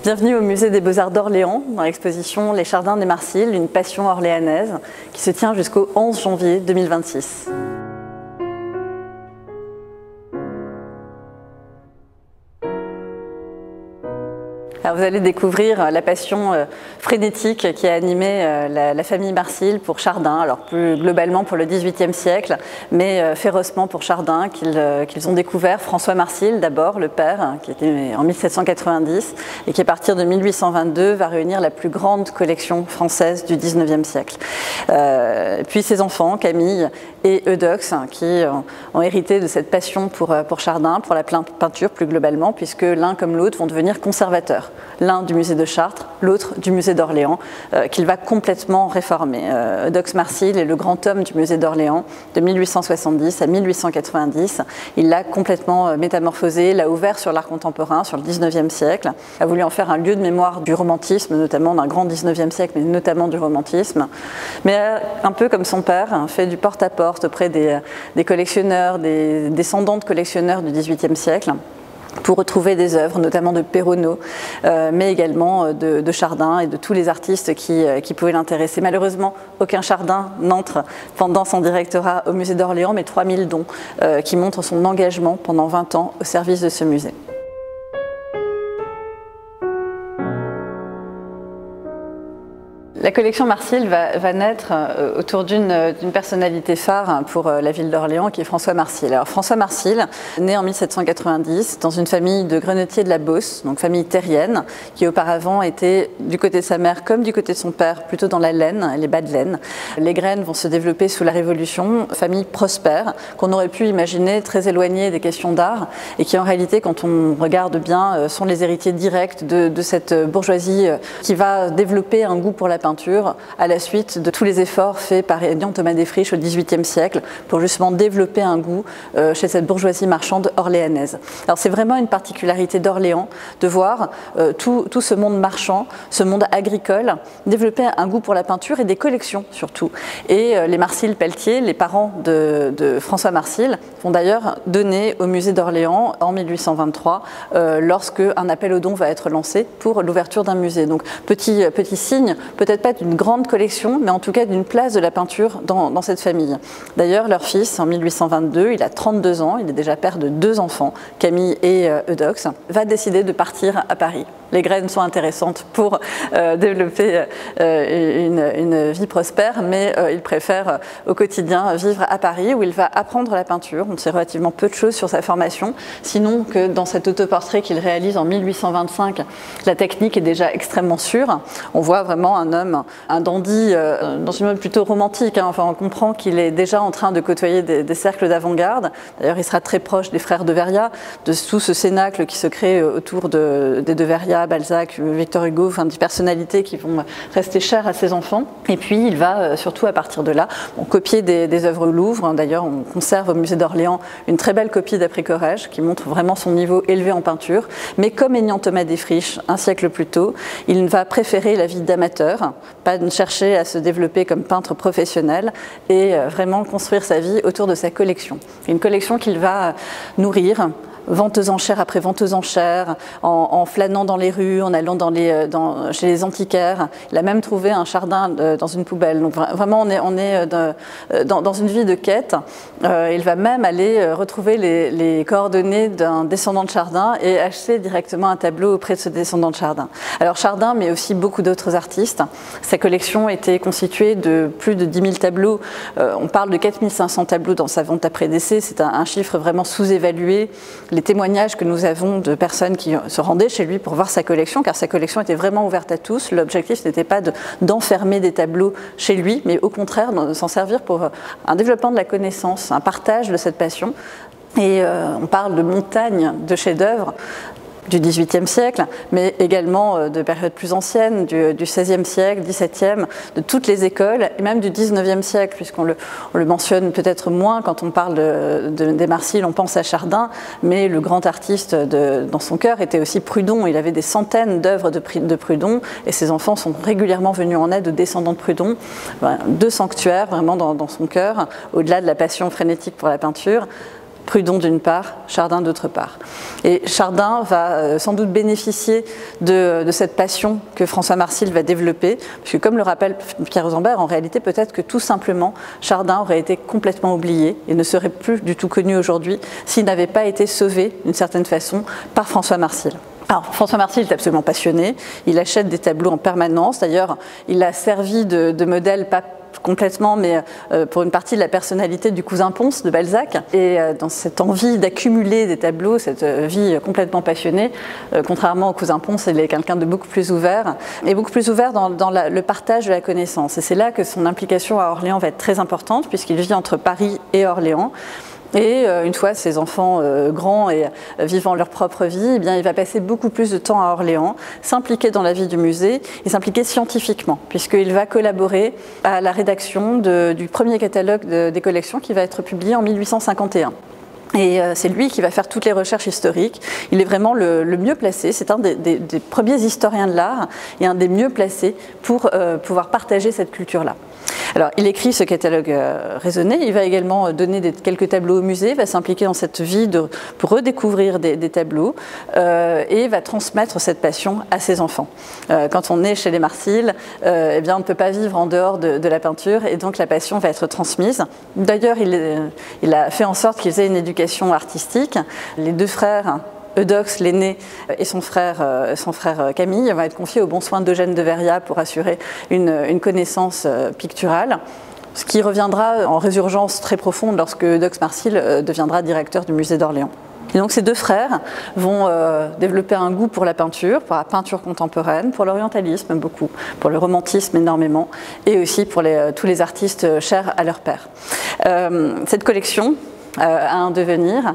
Bienvenue au musée des Beaux-Arts d'Orléans, dans l'exposition Les Chardins des Marcil, une passion orléanaise, qui se tient jusqu'au 11 janvier 2026. Alors vous allez découvrir la passion frénétique qui a animé la famille Marcil pour Chardin, alors plus globalement pour le XVIIIe siècle, mais férocement pour Chardin, qu'ils ont découvert. François Marcil d'abord, le père, qui était en 1790, et qui à partir de 1822 va réunir la plus grande collection française du XIXe siècle. Puis ses enfants, Camille et Eudoxe, qui ont hérité de cette passion pour Chardin, pour la peinture plus globalement, puisque l'un comme l'autre vont devenir conservateurs. L'un du musée de Chartres, l'autre du musée d'Orléans, qu'il va complètement réformer. Eudoxe Marcil est le grand homme du musée d'Orléans de 1870 à 1890. Il l'a complètement métamorphosé, l'a ouvert sur l'art contemporain, sur le XIXe siècle, a voulu en faire un lieu de mémoire du romantisme, notamment d'un grand XIXe siècle, mais notamment du romantisme. Mais un peu comme son père, fait du porte-à-porte auprès des collectionneurs, des descendants de collectionneurs du XVIIIe siècle, pour retrouver des œuvres, notamment de Perronneau, mais également de Chardin et de tous les artistes qui pouvaient l'intéresser. Malheureusement, aucun Chardin n'entre pendant son directorat au musée d'Orléans, mais 3000 dons qui montrent son engagement pendant 20 ans au service de ce musée. La collection Marcil va naître autour d'une personnalité phare pour la ville d'Orléans, qui est François Marcil. Alors François Marcil, né en 1790 dans une famille de grenetiers de la Beauce, donc famille terrienne, qui auparavant était du côté de sa mère comme du côté de son père, plutôt dans la laine, les bas de laine. Les graines vont se développer sous la Révolution, famille prospère, qu'on aurait pu imaginer très éloignée des questions d'art, et qui en réalité, quand on regarde bien, sont les héritiers directs de cette bourgeoisie qui va développer un goût pour la peinture à la suite de tous les efforts faits par Aignan Thomas Desfriches au XVIIIe siècle pour justement développer un goût chez cette bourgeoisie marchande orléanaise. Alors c'est vraiment une particularité d'Orléans de voir tout ce monde marchand, ce monde agricole, développer un goût pour la peinture et des collections surtout. Et les Marcil-Pelletier, les parents de François Marcil, vont d'ailleurs donner au musée d'Orléans en 1823 lorsque un appel aux dons va être lancé pour l'ouverture d'un musée. Donc petit signe, peut-être pas d'une grande collection, mais en tout cas d'une place de la peinture dans cette famille. D'ailleurs, leur fils, en 1822, il a 32 ans, il est déjà père de 2 enfants, Camille et Eudoxe, va décider de partir à Paris. Les graines sont intéressantes pour développer une vie prospère, mais il préfère au quotidien vivre à Paris, où il va apprendre la peinture. On sait relativement peu de choses sur sa formation, sinon que dans cet autoportrait qu'il réalise en 1825, la technique est déjà extrêmement sûre. On voit vraiment un homme, un dandy, dans une mode plutôt romantique. Enfin, on comprend qu'il est déjà en train de côtoyer des cercles d'avant-garde. D'ailleurs, il sera très proche des frères de Verriat, de tout ce cénacle qui se crée autour des de Verriat, Balzac, Victor Hugo, enfin des personnalités qui vont rester chères à ses enfants. Et puis il va surtout à partir de là copier des œuvres au Louvre. D'ailleurs, on conserve au musée d'Orléans une très belle copie d'Après Corrège qui montre vraiment son niveau élevé en peinture. Mais comme Aignan Thomas Desfriches, un siècle plus tôt, il va préférer la vie d'amateur, pas chercher à se développer comme peintre professionnel et vraiment construire sa vie autour de sa collection. Une collection qu'il va nourrir, vente aux enchères après vente aux enchères, en flânant dans les rues, en allant chez les antiquaires. Il a même trouvé un Chardin dans une poubelle. Donc vraiment, on est dans une vie de quête. Il va même aller retrouver les coordonnées d'un descendant de Chardin et acheter directement un tableau auprès de ce descendant de Chardin. Alors Chardin, mais aussi beaucoup d'autres artistes. Sa collection était constituée de plus de 10 000 tableaux. On parle de 4 500 tableaux dans sa vente après décès. C'est un chiffre vraiment sous-évalué. Les témoignages que nous avons de personnes qui se rendaient chez lui pour voir sa collection, car sa collection était vraiment ouverte à tous. L'objectif n'était pas d'enfermer des tableaux chez lui, mais au contraire de s'en servir pour un développement de la connaissance, un partage de cette passion. Et on parle de montagnes de chefs-d'œuvre du XVIIIe siècle, mais également de périodes plus anciennes, du XVIe siècle, XVIIe, de toutes les écoles, et même du XIXe siècle, puisqu'on le mentionne peut-être moins quand on parle des Marcil, on pense à Chardin, mais le grand artiste dans son cœur était aussi Prudhon. Il avait des centaines d'œuvres de Prudhon, et ses enfants sont régulièrement venus en aide aux descendants de Prudhon. 2 sanctuaires vraiment dans son cœur, au-delà de la passion frénétique pour la peinture. Prudhon d'une part, Chardin d'autre part. Et Chardin va sans doute bénéficier de cette passion que François Marsil va développer, puisque comme le rappelle Pierre Rosenberg, en réalité peut-être que tout simplement Chardin aurait été complètement oublié et ne serait plus du tout connu aujourd'hui s'il n'avait pas été sauvé d'une certaine façon par François Marsil. Alors, François Marsil est absolument passionné, il achète des tableaux en permanence, d'ailleurs il a servi de modèle, pas complètement, mais pour une partie de la personnalité du cousin Pons de Balzac. Et dans cette envie d'accumuler des tableaux, cette vie complètement passionnée, contrairement au cousin Pons, il est quelqu'un de beaucoup plus ouvert, et beaucoup plus ouvert dans le partage de la connaissance. Et c'est là que son implication à Orléans va être très importante, puisqu'il vit entre Paris et Orléans. Et une fois ses enfants grands et vivant leur propre vie, eh bien, il va passer beaucoup plus de temps à Orléans, s'impliquer dans la vie du musée et s'impliquer scientifiquement, puisqu'il va collaborer à la rédaction du premier catalogue des collections qui va être publié en 1851. Et c'est lui qui va faire toutes les recherches historiques. Il est vraiment le mieux placé, c'est un des premiers historiens de l'art et un des mieux placés pour pouvoir partager cette culture-là. Alors, il écrit ce catalogue raisonné, il va également donner quelques tableaux au musée, va s'impliquer dans cette vie pour redécouvrir des tableaux et va transmettre cette passion à ses enfants. Quand on est chez les Marsil, eh bien, on ne peut pas vivre en dehors de la peinture et donc la passion va être transmise. D'ailleurs, il a fait en sorte qu'ils aient une éducation artistique. Les deux frères, Eudoxe, l'aîné, et son frère Camille vont être confiés aux bons soins d'Eugène de Verriat pour assurer une connaissance picturale, ce qui reviendra en résurgence très profonde lorsque Eudoxe Marsil deviendra directeur du musée d'Orléans. Et donc ces deux frères vont développer un goût pour la peinture contemporaine, pour l'orientalisme beaucoup, pour le romantisme énormément, et aussi pour tous les artistes chers à leur père. Cette collection à un devenir.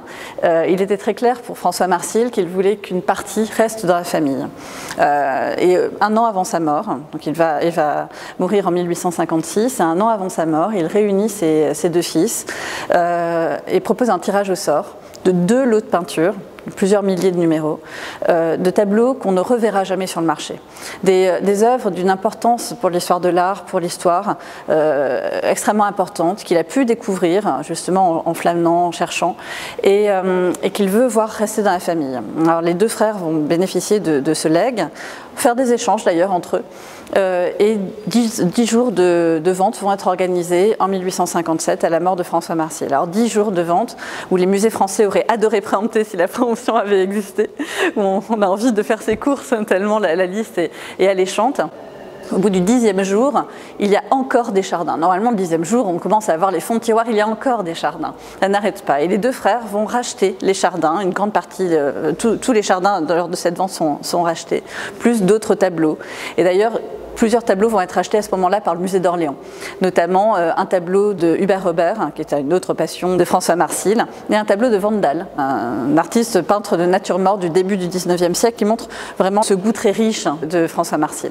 Il était très clair pour François Marsil qu'il voulait qu'une partie reste dans la famille. Et un an avant sa mort, donc il va mourir en 1856, et un an avant sa mort, il réunit ses deux fils et propose un tirage au sort de 2 lots de peinture, plusieurs milliers de numéros, de tableaux qu'on ne reverra jamais sur le marché. Des œuvres d'une importance pour l'histoire de l'art, pour l'histoire, extrêmement importante, qu'il a pu découvrir justement en flânant, en cherchant, et qu'il veut voir rester dans la famille. Alors les deux frères vont bénéficier de ce legs, faire des échanges d'ailleurs entre eux, et 10 jours de vente vont être organisés en 1857 à la mort de François Marsil. Alors 10 jours de vente où les musées français auraient adoré préempter si la promotion avait existé, où on a envie de faire ses courses tellement la liste est alléchante. Au bout du 10e jour, il y a encore des Chardins. Normalement, le 10e jour, on commence à avoir les fonds de tiroir, il y a encore des Chardins. Ça n'arrête pas. Et les deux frères vont racheter les Chardins. Une grande partie, tous les Chardins lors de cette vente sont rachetés, plus d'autres tableaux. Et d'ailleurs, plusieurs tableaux vont être achetés à ce moment-là par le musée d'Orléans, notamment un tableau de Hubert Robert, qui est une autre passion de François Marsil, et un tableau de Vandal, un artiste peintre de nature morte du début du 19e siècle qui montre vraiment ce goût très riche de François Marsil.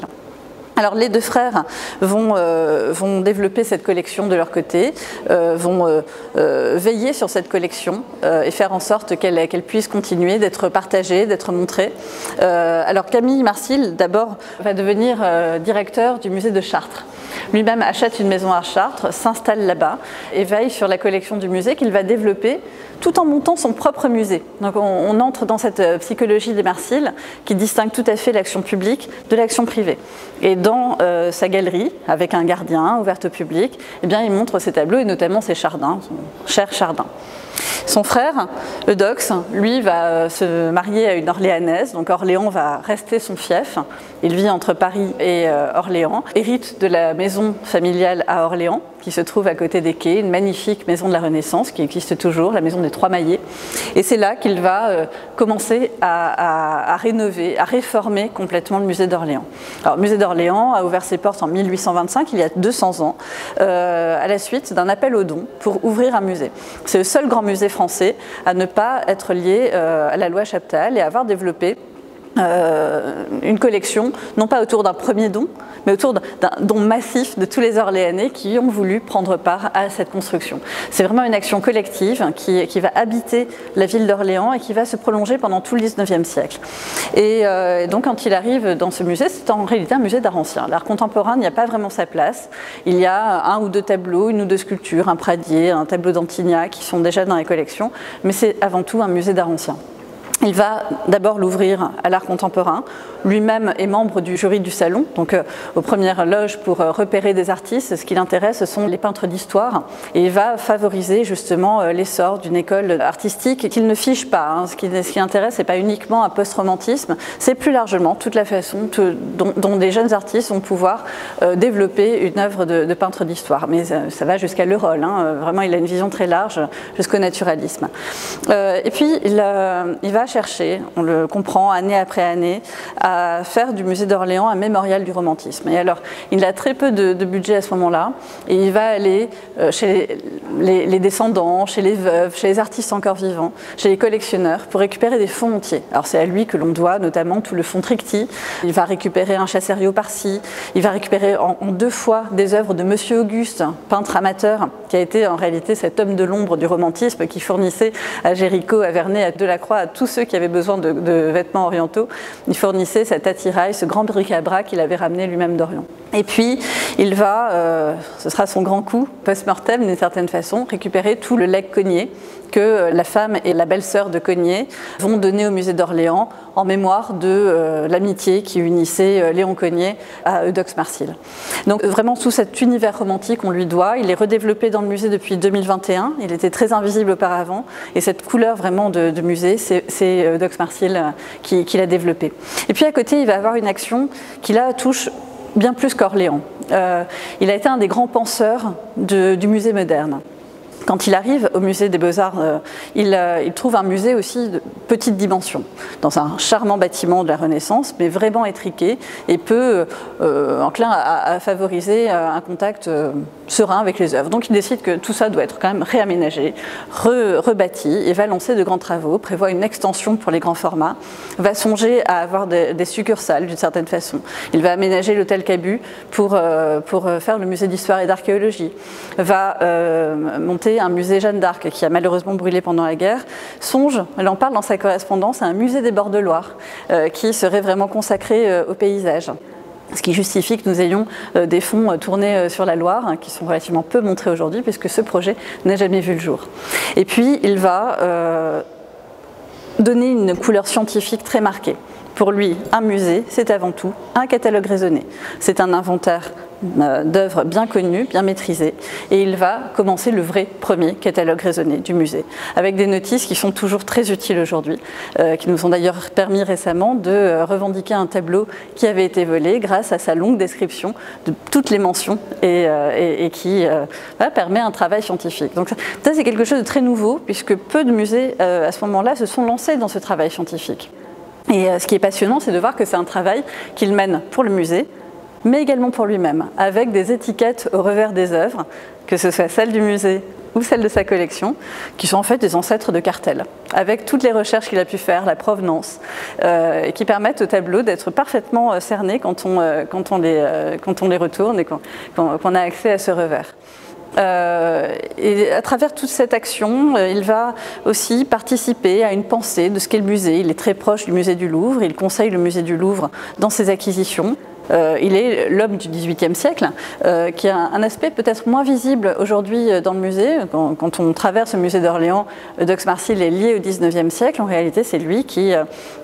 Alors les deux frères vont développer cette collection de leur côté, vont veiller sur cette collection et faire en sorte qu'elle puisse continuer d'être partagée, d'être montrée. Alors Camille Marsil, d'abord, va devenir directeur du musée de Chartres. Lui-même achète une maison à Chartres, s'installe là-bas et veille sur la collection du musée qu'il va développer tout en montant son propre musée. Donc on entre dans cette psychologie des Marsil qui distingue tout à fait l'action publique de l'action privée. Et dans sa galerie, avec un gardien ouverte au public, eh bien, il montre ses tableaux et notamment ses Chardins, son cher Chardin. Son frère, Eudoxe, lui, va se marier à une Orléanaise, donc Orléans va rester son fief. Il vit entre Paris et Orléans, hérite de la maison familiale à Orléans, qui se trouve à côté des quais, une magnifique maison de la Renaissance qui existe toujours, la maison des Trois Maillets. Et c'est là qu'il va commencer à rénover, à réformer complètement le musée d'Orléans. Alors, le musée d'Orléans a ouvert ses portes en 1825, il y a 200 ans, à la suite d'un appel aux dons pour ouvrir un musée. C'est le seul grand musée français à ne pas être lié à la loi Chaptal et à avoir développé une collection, non pas autour d'un premier don, mais autour d'un don massif de tous les Orléanais qui ont voulu prendre part à cette construction. C'est vraiment une action collective qui va habiter la ville d'Orléans et qui va se prolonger pendant tout le XIXe siècle. Et donc quand il arrive dans ce musée, c'est en réalité un musée d'art ancien. L'art contemporain n'y a pas vraiment sa place. Il y a un ou deux tableaux, une ou deux sculptures, un Pradier, un tableau d'Antignac qui sont déjà dans les collections, mais c'est avant tout un musée d'art ancien. Il va d'abord l'ouvrir à l'art contemporain. Lui-même est membre du jury du salon, donc aux premières loges pour repérer des artistes. Ce qui l'intéresse, ce sont les peintres d'histoire. Et il va favoriser justement l'essor d'une école artistique qu'il ne fiche pas. Hein. Ce qui l'intéresse, ce n'est pas uniquement un post-romantisme, c'est plus largement toute la façon dont des jeunes artistes vont pouvoir développer une œuvre de peintre d'histoire. Mais ça va jusqu'à Le Roll. Hein. Vraiment, il a une vision très large jusqu'au naturalisme. Et puis, il va chercher, on le comprend année après année, à faire du musée d'Orléans un mémorial du romantisme. Et alors, il a très peu de budget à ce moment-là, et il va aller chez les descendants, chez les veuves, chez les artistes encore vivants, chez les collectionneurs, pour récupérer des fonds entiers. Alors c'est à lui que l'on doit notamment tout le fonds Tricty. Il va récupérer un Chassériau par-ci, il va récupérer en 2 fois des œuvres de Monsieur Auguste, peintre amateur, qui a été en réalité cet homme de l'ombre du romantisme qui fournissait à Géricault, à Vernet, à Delacroix, à tous ceux qui avaient besoin de vêtements orientaux. Il fournissait cet attirail, ce grand bric-à-brac qu'il avait ramené lui-même d'Orient. Et puis, il va, ce sera son grand coup, post-mortem d'une certaine façon, récupérer tout le legs Cogniet que la femme et la belle-sœur de Cogniet vont donner au musée d'Orléans en mémoire de l'amitié qui unissait Léon Cogniet à Eudoxe Marcil. Donc vraiment tout cet univers romantique on lui doit, il est redéveloppé dans le musée depuis 2021, il était très invisible auparavant et cette couleur vraiment de musée, c'est Eudoxe Marcil qui l'a développé. Et puis à côté il va avoir une action qui là touche bien plus qu'Orléans. Il a été un des grands penseurs du musée moderne. Quand il arrive au musée des Beaux-Arts, il trouve un musée aussi de petite dimension, dans un charmant bâtiment de la Renaissance, mais vraiment étriqué et peu enclin à favoriser un contact serein avec les œuvres. Donc il décide que tout ça doit être quand même réaménagé, rebâti, et va lancer de grands travaux, prévoit une extension pour les grands formats, va songer à avoir des succursales d'une certaine façon. Il va aménager l'hôtel Cabu pour faire le musée d'histoire et d'archéologie, va monter un musée Jeanne d'Arc qui a malheureusement brûlé pendant la guerre, songe, elle en parle dans sa correspondance, à un musée des bords de Loire qui serait vraiment consacré au paysage. Ce qui justifie que nous ayons des fonds tournés sur la Loire, qui sont relativement peu montrés aujourd'hui, puisque ce projet n'a jamais vu le jour. Et puis, il va donner une couleur scientifique très marquée. Pour lui, un musée, c'est avant tout un catalogue raisonné. C'est un inventaire d'œuvres bien connues, bien maîtrisées, et il va commencer le vrai premier catalogue raisonné du musée, avec des notices qui sont toujours très utiles aujourd'hui, qui nous ont d'ailleurs permis récemment de revendiquer un tableau qui avait été volé grâce à sa longue description de toutes les mentions et qui permet un travail scientifique. Donc ça c'est quelque chose de très nouveau, puisque peu de musées à ce moment-là se sont lancés dans ce travail scientifique. Et ce qui est passionnant, c'est de voir que c'est un travail qu'il mène pour le musée, mais également pour lui-même, avec des étiquettes au revers des œuvres, que ce soit celles du musée ou celles de sa collection, qui sont en fait des ancêtres de cartels, avec toutes les recherches qu'il a pu faire, la provenance, et qui permettent au tableau d'être parfaitement cerné quand on les retourne et qu'on a accès à ce revers. Et à travers toute cette action, il va aussi participer à une pensée de ce qu'est le musée. Il est très proche du musée du Louvre, il conseille le musée du Louvre dans ses acquisitions. Il est l'homme du XVIIIe siècle, qui a un aspect peut-être moins visible aujourd'hui dans le musée. Quand on traverse le musée d'Orléans, Eudoxe Marcil est lié au XIXe siècle. En réalité, c'est lui qui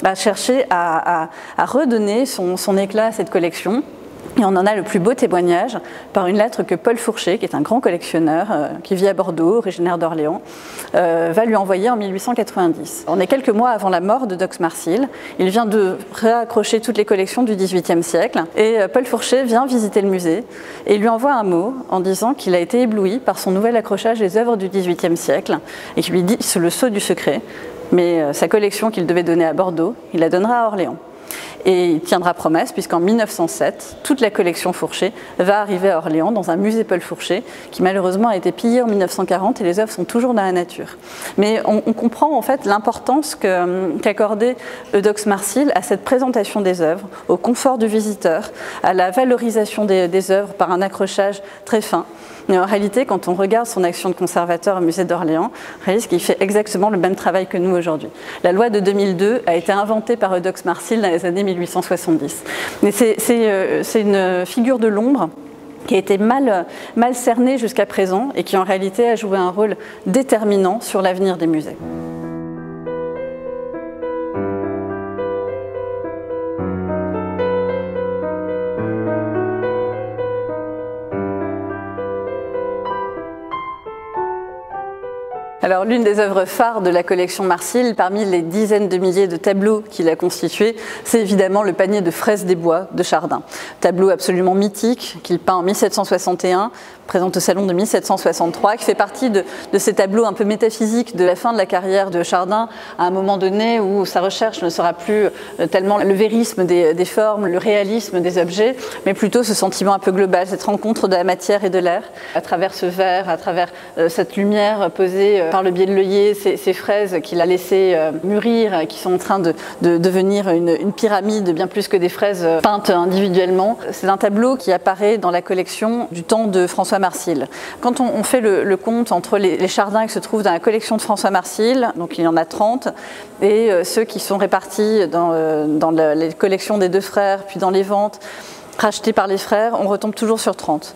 va chercher à redonner son éclat à cette collection. Et on en a le plus beau témoignage par une lettre que Paul Fourchet, qui est un grand collectionneur, qui vit à Bordeaux, originaire d'Orléans, va lui envoyer en 1890. On est quelques mois avant la mort de Eudoxe Marcil. Il vient de réaccrocher toutes les collections du XVIIIe siècle. Et Paul Fourchet vient visiter le musée et lui envoie un mot en disant qu'il a été ébloui par son nouvel accrochage des œuvres du XVIIIe siècle et qu'il lui dit c'est le sceau du secret. Mais sa collection qu'il devait donner à Bordeaux, il la donnera à Orléans. Et il tiendra promesse puisqu'en 1907, toute la collection Fourchet va arriver à Orléans dans un musée Paul Fourchet qui malheureusement a été pillé en 1940 et les œuvres sont toujours dans la nature. Mais on comprend en fait l'importance qu'accordait Eudoxe Marcil à cette présentation des œuvres, au confort du visiteur, à la valorisation des œuvres par un accrochage très fin. Mais en réalité, quand on regarde son action de conservateur au musée d'Orléans, on réalise qu'il fait exactement le même travail que nous aujourd'hui. La loi de 2002 a été inventée par Eudoxe Marcil dans les années 1870. Mais c'est une figure de l'ombre qui a été mal cernée jusqu'à présent et qui en réalité a joué un rôle déterminant sur l'avenir des musées. Alors, l'une des œuvres phares de la collection Marcil, parmi les dizaines de milliers de tableaux qu'il a constitués, c'est évidemment le panier de fraises des bois de Chardin. Tableau absolument mythique qu'il peint en 1761, présente au salon de 1763, qui fait partie de ces tableaux un peu métaphysiques de la fin de la carrière de Chardin, à un moment donné où sa recherche ne sera plus tellement le vérisme des formes, le réalisme des objets, mais plutôt ce sentiment un peu global, cette rencontre de la matière et de l'air, à travers ce verre, à travers cette lumière posée par le biais de l'œillet, ces fraises qu'il a laissées mûrir, qui sont en train de devenir une pyramide bien plus que des fraises peintes individuellement. C'est un tableau qui apparaît dans la collection du temps de François Marcil. Quand on fait le compte entre les Chardins qui se trouvent dans la collection de François Marcil, donc il y en a 30, et ceux qui sont répartis dans les collections des deux frères, puis dans les ventes, rachetés par les frères, on retombe toujours sur 30.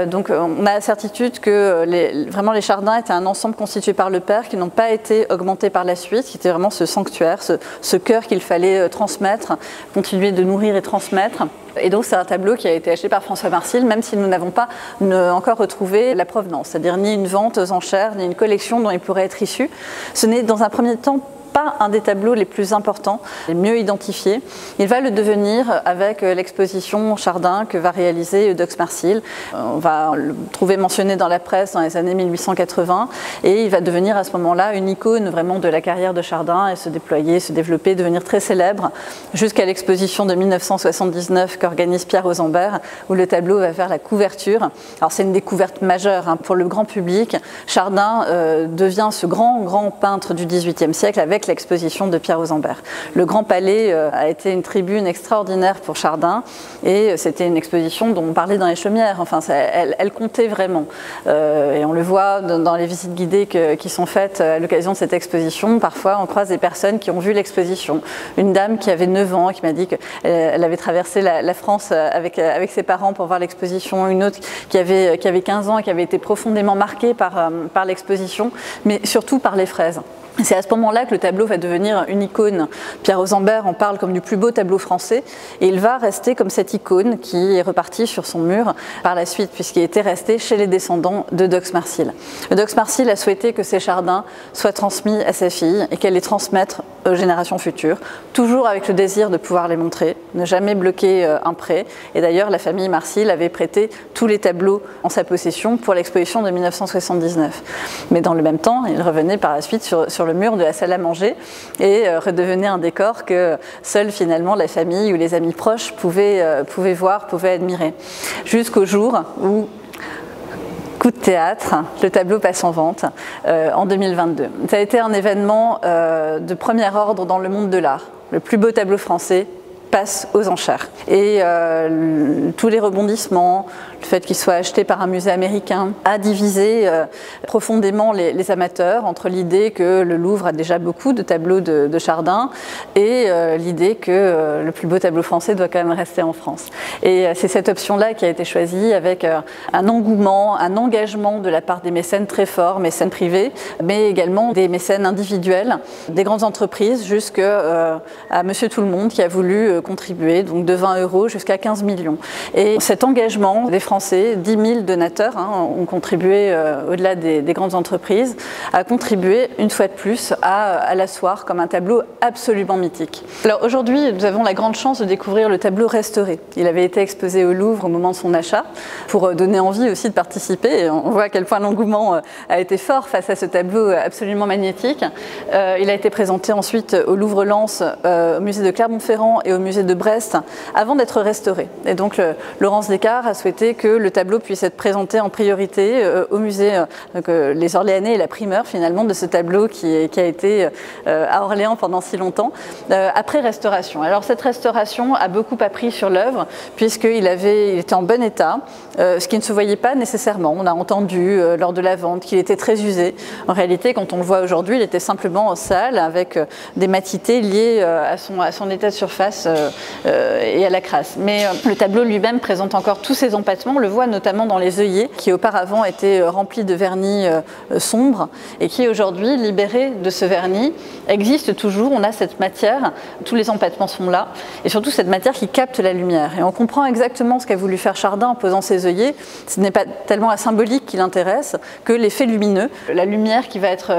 Donc on a la certitude que vraiment les Chardins étaient un ensemble constitué par le père, qui n'ont pas été augmentés par la suite, qui était vraiment ce sanctuaire, ce cœur qu'il fallait transmettre, continuer de nourrir et transmettre. Et donc c'est un tableau qui a été acheté par François Marcil, même si nous n'avons pas encore retrouvé la provenance, c'est-à-dire ni une vente aux enchères, ni une collection dont il pourrait être issu. Ce n'est dans un premier temps pas un des tableaux les plus importants, les mieux identifiés. Il va le devenir avec l'exposition Chardin que va réaliser Eudoxe Marcil. On va le trouver mentionné dans la presse dans les années 1880 et il va devenir à ce moment-là une icône vraiment de la carrière de Chardin et se déployer, se développer, devenir très célèbre jusqu'à l'exposition de 1979 qu'organise Pierre Rosembert où le tableau va faire la couverture. Alors c'est une découverte majeure pour le grand public. Chardin devient ce grand peintre du XVIIIe siècle avec l'exposition de Pierre Rosembert. Le Grand Palais a été une tribune extraordinaire pour Chardin et c'était une exposition dont on parlait dans les chaumières. Enfin, elle comptait vraiment. Et on le voit dans les visites guidées qui sont faites à l'occasion de cette exposition. Parfois, on croise des personnes qui ont vu l'exposition. Une dame qui avait 9 ans qui m'a dit qu'elle avait traversé la France avec ses parents pour voir l'exposition. Une autre qui avait 15 ans et qui avait été profondément marquée par l'exposition, mais surtout par les fraises. C'est à ce moment-là que le tableau va devenir une icône. Pierre Rosembert en parle comme du plus beau tableau français et il va rester comme cette icône qui est repartie sur son mur par la suite puisqu'il était resté chez les descendants d'Eudoxe Marcil. Eudoxe Marcil a souhaité que ces Chardins soient transmis à sa fille et qu'elle les transmette aux générations futures, toujours avec le désir de pouvoir les montrer, ne jamais bloquer un prêt. Et d'ailleurs, la famille Marcil avait prêté tous les tableaux en sa possession pour l'exposition de 1979. Mais dans le même temps, il revenait par la suite sur le mur de la salle à manger et redevenait un décor que seule finalement la famille ou les amis proches pouvaient voir, pouvaient admirer. Jusqu'au jour où, coup de théâtre, le tableau passe en vente en 2022. Ça a été un événement de premier ordre dans le monde de l'art. Le plus beau tableau français passe aux enchères. Et tous les rebondissements, le fait qu'il soit acheté par un musée américain, a divisé profondément les amateurs entre l'idée que le Louvre a déjà beaucoup de tableaux de Chardin et l'idée que le plus beau tableau français doit quand même rester en France. Et c'est cette option-là qui a été choisie avec un engouement, un engagement de la part des mécènes très forts, mécènes privés, mais également des mécènes individuels, des grandes entreprises jusqu'à Monsieur Tout-le-Monde qui a voulu contribuer, donc de 20 € jusqu'à 15 millions. Et cet engagement des Français Français, 10 000 donateurs ont contribué, au-delà des grandes entreprises, à contribuer une fois de plus à l'asseoir comme un tableau absolument mythique. Alors aujourd'hui, nous avons la grande chance de découvrir le tableau restauré. Il avait été exposé au Louvre au moment de son achat pour donner envie aussi de participer. Et on voit à quel point l'engouement a été fort face à ce tableau absolument magnétique. Il a été présenté ensuite au Louvre-Lens, au musée de Clermont-Ferrand et au musée de Brest avant d'être restauré. Et donc Laurence Descartes a souhaité que le tableau puisse être présenté en priorité au musée, les Orléanais et la primeur finalement de ce tableau qui a été à Orléans pendant si longtemps, après restauration. Alors cette restauration a beaucoup appris sur l'œuvre puisqu'il était en bon état, ce qui ne se voyait pas nécessairement. On a entendu lors de la vente qu'il était très usé. En réalité, quand on le voit aujourd'hui, il était simplement sale avec des matités liées à son état de surface et à la crasse. Mais le tableau lui-même présente encore tous ses empattements. On le voit notamment dans les œillets qui auparavant étaient remplis de vernis sombre et qui aujourd'hui, libérés de ce vernis, existent toujours. On a cette matière, tous les empattements sont là, et surtout cette matière qui capte la lumière. Et on comprend exactement ce qu'a voulu faire Chardin en posant ses œillets. Ce n'est pas tellement la symbolique qui l'intéresse que l'effet lumineux, la lumière qui va être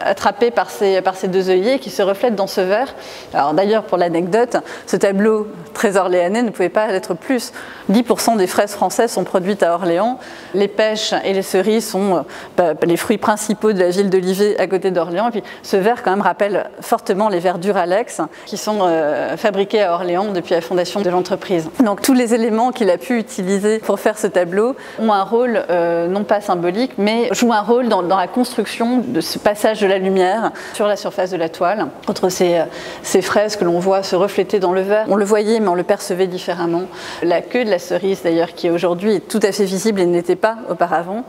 attrapée par ces deux œillets qui se reflète dans ce verre. Alors d'ailleurs, pour l'anecdote, ce tableau très orléanais ne pouvait pas être plus. 10% des fraises françaises sont produites à Orléans. Les pêches et les cerises sont les fruits principaux de la ville d'Olivet à côté d'Orléans. Et puis ce verre quand même rappelle fortement les verres Duralex qui sont fabriqués à Orléans depuis la fondation de l'entreprise. Donc tous les éléments qu'il a pu utiliser pour faire ce tableau ont un rôle non pas symbolique, mais jouent un rôle dans la construction de ce passage de la lumière sur la surface de la toile. Entre ces fraises que l'on voit se refléter dans le verre, on le voyait mais on le percevait différemment. La queue de la cerise d'ailleurs qui aujourd'hui est tout à fait visible et n'était pas auparavant.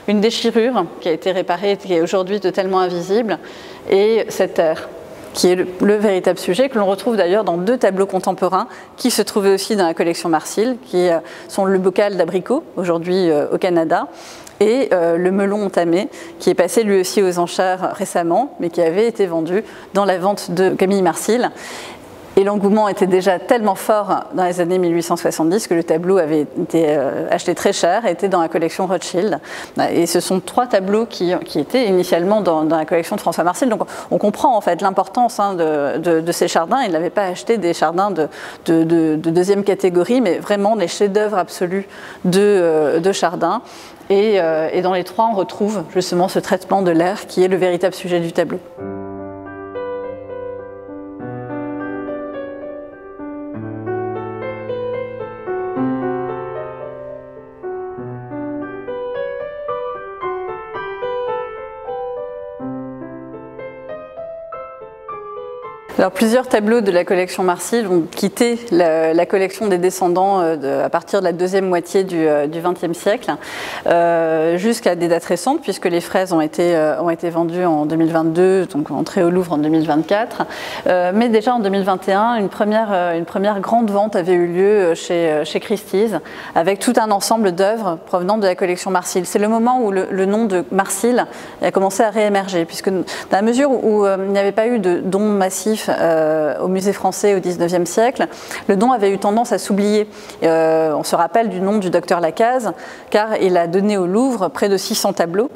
Une déchirure qui a été réparée, qui est aujourd'hui totalement invisible, et cet air qui est le véritable sujet, que l'on retrouve d'ailleurs dans deux tableaux contemporains qui se trouvaient aussi dans la collection Marsil, qui sont le bocal d'abricot, aujourd'hui au Canada, et le melon entamé, qui est passé lui aussi aux enchères récemment, mais qui avait été vendu dans la vente de Camille Marsil. Et l'engouement était déjà tellement fort dans les années 1870 que le tableau avait été acheté très cher et était dans la collection Rothschild. Et ce sont trois tableaux qui étaient initialement dans la collection de François Marsil. Donc on comprend en fait l'importance de ces Chardins. Il n'avait pas acheté des Chardins de deuxième catégorie, mais vraiment les chefs-d'œuvre absolus de Chardin. Et dans les trois, on retrouve justement ce traitement de l'air qui est le véritable sujet du tableau. Alors, plusieurs tableaux de la collection Marsil ont quitté la collection des descendants à partir de la deuxième moitié du XXe siècle jusqu'à des dates récentes, puisque les fraises ont été vendues en 2022, donc entrées au Louvre en 2024. Mais déjà en 2021, une première grande vente avait eu lieu chez Christie's, avec tout un ensemble d'œuvres provenant de la collection Marsil. C'est le moment où le nom de Marsil a commencé à réémerger, puisque dans la mesure où il n'y avait pas eu de dons massifs au musée français au XIXe siècle, le don avait eu tendance à s'oublier. On se rappelle du nom du docteur Lacaze, car il a donné au Louvre près de 600 tableaux.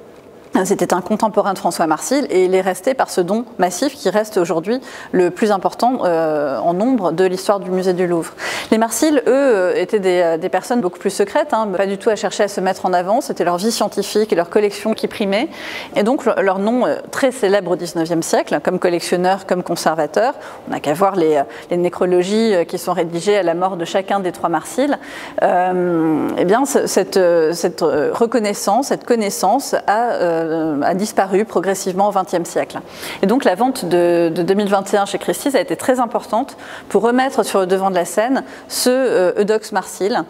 C'était un contemporain de François Marsil et il est resté par ce don massif qui reste aujourd'hui le plus important en nombre de l'histoire du musée du Louvre. Les Marsil, eux, étaient des personnes beaucoup plus secrètes, pas du tout à chercher à se mettre en avant, c'était leur vie scientifique et leur collection qui primaient. Et donc leur nom très célèbre au XIXe siècle, comme collectionneur, comme conservateur, on n'a qu'à voir les nécrologies qui sont rédigées à la mort de chacun des trois Marsil. Eh bien, cette reconnaissance, cette connaissance a disparu progressivement au XXe siècle. Et donc la vente de 2021 chez Christie's a été très importante pour remettre sur le devant de la scène ce Eudoxe Marsil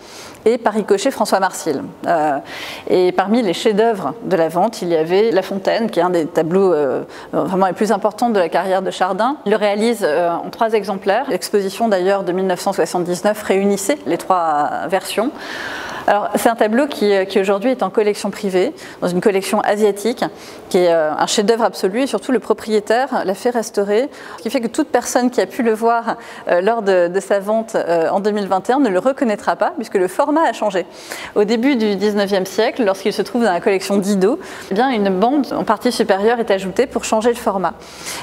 et par ricochet François Marsil. Et parmi les chefs-d'œuvre de la vente, il y avait La Fontaine, qui est un des tableaux vraiment les plus importants de la carrière de Chardin. Il le réalise en 3 exemplaires. L'exposition d'ailleurs de 1979 réunissait les 3 versions. Alors, c'est un tableau qui aujourd'hui est en collection privée, dans une collection asiatique, qui est un chef-d'œuvre absolu, et surtout le propriétaire l'a fait restaurer, ce qui fait que toute personne qui a pu le voir lors de sa vente en 2021 ne le reconnaîtra pas, puisque le format a changé. Au début du 19e siècle, lorsqu'il se trouve dans la collection Didot, eh bien, une bande en partie supérieure est ajoutée pour changer le format.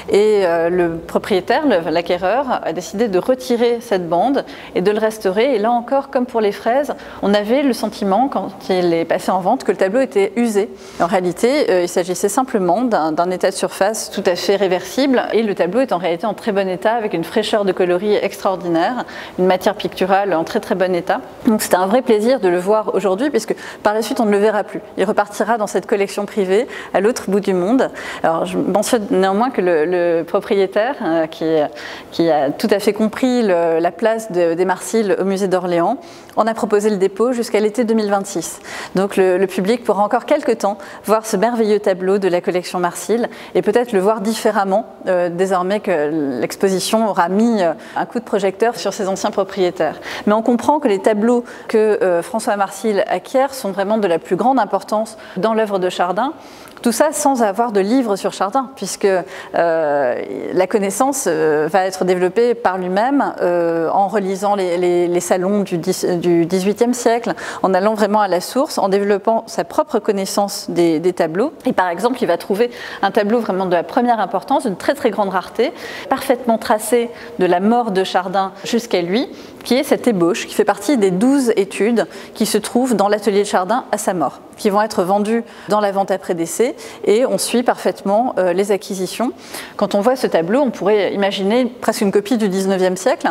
Et le propriétaire, l'acquéreur, a décidé de retirer cette bande et de le restaurer. Et là encore, comme pour les fraises, on avait le sentiment, quand il est passé en vente, que le tableau était usé. En réalité, il s'agissait simplement d'un état de surface tout à fait réversible, et le tableau est en réalité en très bon état, avec une fraîcheur de coloris extraordinaire, une matière picturale en très très bon état. Donc c'était un vrai plaisir de le voir aujourd'hui, puisque par la suite on ne le verra plus. Il repartira dans cette collection privée à l'autre bout du monde. Alors je mentionne néanmoins que le propriétaire, qui a tout à fait compris la place des Marsil au musée d'Orléans, en a proposé le dépôt jusqu'à l'été 2026. Donc le public pourra encore quelques temps voir ce merveilleux tableau de la collection Marsil, et peut-être le voir différemment désormais que l'exposition aura mis un coup de projecteur sur ses anciens propriétaires. Mais on comprend que les tableaux que François Marsil acquiert sont vraiment de la plus grande importance dans l'œuvre de Chardin. Tout ça sans avoir de livre sur Chardin, puisque la connaissance va être développée par lui-même en relisant les salons du XVIIIe siècle, en allant vraiment à la source, en développant sa propre connaissance des tableaux. Et par exemple, il va trouver un tableau vraiment de la première importance, d'une très très grande rareté, parfaitement tracé de la mort de Chardin jusqu'à lui, qui est cette ébauche, qui fait partie des 12 études qui se trouvent dans l'atelier de Chardin à sa mort, qui vont être vendues dans la vente après décès, et on suit parfaitement les acquisitions. Quand on voit ce tableau, on pourrait imaginer presque une copie du XIXe siècle,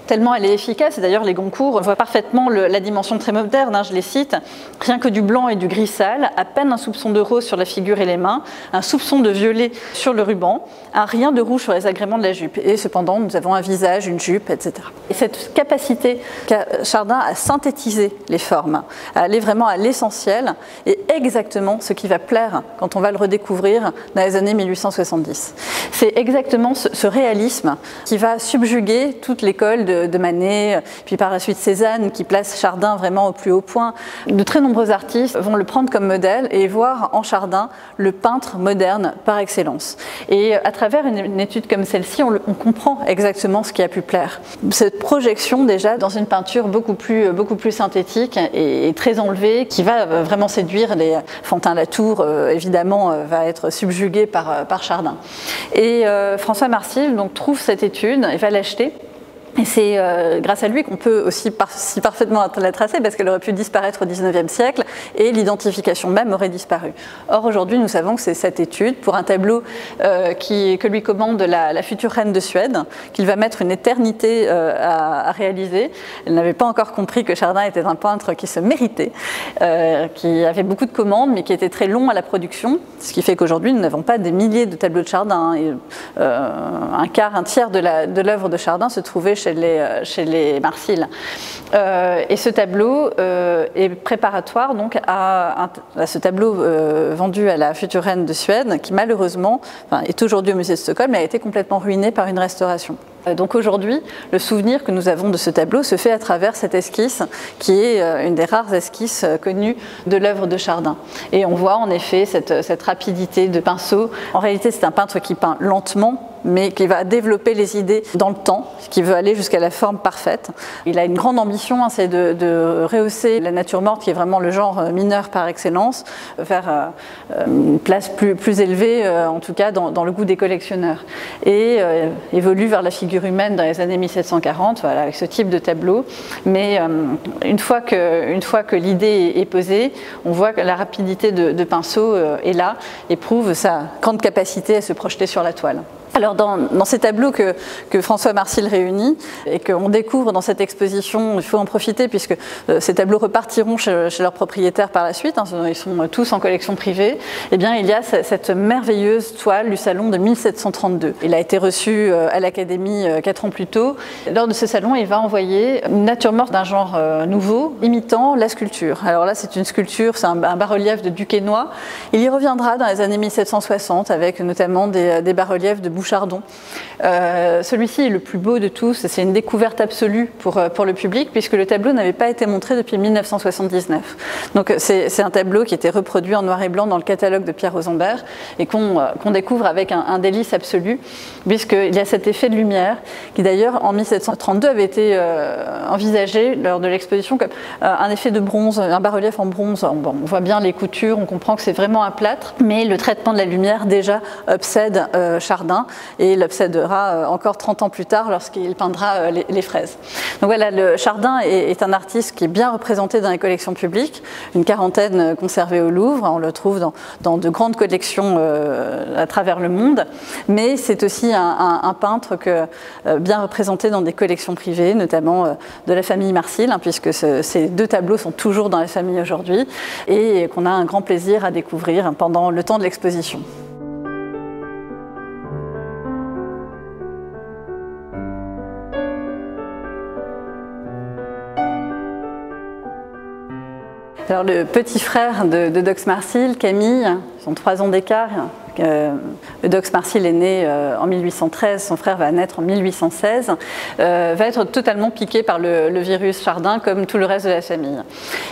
tellement elle est efficace. Et d'ailleurs, les Goncourt voient parfaitement la dimension très moderne, je les cite. Rien que du blanc et du gris sale, à peine un soupçon de rose sur la figure et les mains, un soupçon de violet sur le ruban, un rien de rouge sur les agréments de la jupe. Et cependant, nous avons un visage, une jupe, etc. Et cette capacité qu'a Chardin à synthétiser les formes, à aller vraiment à l'essentiel, est exactement ce qui va plaire quand on va le redécouvrir dans les années 1870. C'est exactement ce réalisme qui va subjuguer toute l'école de Manet, puis par la suite Cézanne, qui place Chardin vraiment au plus haut point. De très nombreux artistes vont le prendre comme modèle et voir en Chardin le peintre moderne par excellence. Et à travers une étude comme celle-ci, on comprend exactement ce qui a pu plaire. Cette projection déjà dans une peinture beaucoup plus synthétique et très enlevée, qui va vraiment séduire les Fantin-Latour, évidemment, va être subjugué par Chardin. Et François Marsil donc trouve cette étude et va l'acheter. Et c'est grâce à lui qu'on peut aussi si parfaitement la tracer, parce qu'elle aurait pu disparaître au XIXe siècle et l'identification même aurait disparu. Or aujourd'hui nous savons que c'est cette étude pour un tableau que lui commande la future reine de Suède, qu'il va mettre une éternité à réaliser. Elle n'avait pas encore compris que Chardin était un peintre qui se méritait, qui avait beaucoup de commandes mais qui était très long à la production, ce qui fait qu'aujourd'hui nous n'avons pas des milliers de tableaux de Chardin. Et, un tiers de l'œuvre de Chardin se trouvait chez les Marsil. Et ce tableau est préparatoire donc à ce tableau vendu à la future reine de Suède, qui malheureusement est aujourd'hui au musée de Stockholm, mais a été complètement ruiné par une restauration. Donc aujourd'hui, le souvenir que nous avons de ce tableau se fait à travers cette esquisse, qui est une des rares esquisses connues de l'œuvre de Chardin. Et on voit en effet cette rapidité de pinceau. En réalité, c'est un peintre qui peint lentement, mais qui va développer les idées dans le temps, qui veut aller jusqu'à la forme parfaite. Il a une grande ambition, c'est de rehausser la nature morte, qui est vraiment le genre mineur par excellence, vers une place plus élevée, en tout cas dans le goût des collectionneurs. Et évolue vers la figure humaine dans les années 1740, voilà, avec ce type de tableau. Mais une fois que l'idée est posée, on voit que la rapidité de pinceau est là et prouve sa grande capacité à se projeter sur la toile. Alors dans ces tableaux que François Marsil réunit et qu'on découvre dans cette exposition, il faut en profiter puisque ces tableaux repartiront chez leurs propriétaires par la suite, ils sont tous en collection privée. Eh bien, il y a cette merveilleuse toile du salon de 1732. Il a été reçu à l'Académie 4 ans plus tôt. Lors de ce salon, il va envoyer une nature morte d'un genre nouveau, imitant la sculpture. Alors là, c'est une sculpture, c'est un bas-relief de Duquesnoy. Il y reviendra dans les années 1760 avec notamment des bas-reliefs de Bouchardon. Celui-ci est le plus beau de tous, c'est une découverte absolue pour le public, puisque le tableau n'avait pas été montré depuis 1979. Donc c'est un tableau qui était reproduit en noir et blanc dans le catalogue de Pierre Rosenberg, et qu'on découvre avec un délice absolu, puisqu'il y a cet effet de lumière, qui d'ailleurs en 1732 avait été envisagé lors de l'exposition comme un effet de bronze, un bas-relief en bronze. Bon, on voit bien les coutures, on comprend que c'est vraiment un plâtre, mais le traitement de la lumière déjà obsède Chardin, et l'obsédera encore 30 ans plus tard lorsqu'il peindra les fraises. Donc voilà, le Chardin est un artiste qui est bien représenté dans les collections publiques, une quarantaine conservées au Louvre, on le trouve dans de grandes collections à travers le monde, mais c'est aussi un peintre bien représenté dans des collections privées, notamment de la famille Marsil, puisque ces deux tableaux sont toujours dans la famille aujourd'hui, et qu'on a un grand plaisir à découvrir pendant le temps de l'exposition. Alors, le petit frère de Dox Marsil, Camille, ils ont 3 ans d'écart. Dox Marsil est né en 1813, son frère va naître en 1816, va être totalement piqué par le virus Chardin comme tout le reste de la famille.